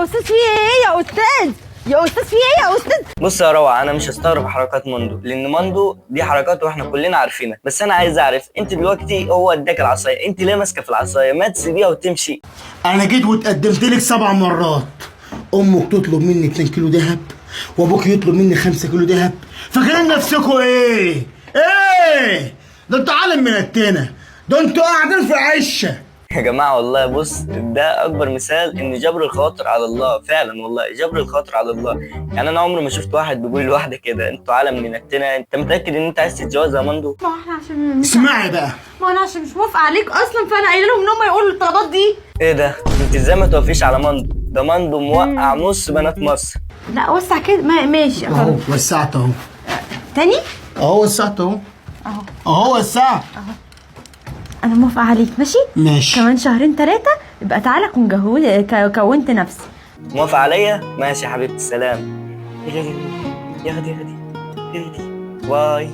يا استاذ في ايه يا استاذ؟ يا استاذ في ايه يا استاذ؟ بص يا روعه، انا مش هستغرب حركات مندو، لان مندو دي حركات واحنا كلنا عارفينها. بس انا عايز اعرف، انت دلوقتي هو اداك العصايه، انت ليه ماسكه في العصايه؟ ما تسيبيها وتمشي. انا جيت واتقدمت لك 7 مرات. امك تطلب مني 2 كيلو دهب، وابوك يطلب مني 5 كيلو دهب. فاكرين نفسكوا ايه؟ ده انتوا عالم من التانة، ده انتوا قاعدين في عشه. يا جماعه والله بص، ده اكبر مثال ان جبر الخواطر على الله. فعلا والله جبر الخواطر على الله. يعني انا عمري ما شفت واحد بيقول لواحده كده انتوا عالم من التانة. انت متاكد ان انت عايز تتجوز يا مندو؟ ما احنا عشان اسمعي بقى، ما انا عشان مش موافقه عليك اصلا، فانا قايله لهم ان هم يقولوا الطلبات دي. ايه ده؟ انت ازاي ما توافقيش على مندو؟ ده مندو موقع نص بنات مصر. لا وسع كده، ماشي اهو وسعت اهو. تاني اهو وسعت اهو. اهو وسعت. انا موافقه عليك. ماشي ماشي. كمان 2-3 يبقى تعالى كون كونت نفسي. موافق عليا؟ ماشي يا حبيبتي، سلام. يا غدي يا غدي يا غدي. باي.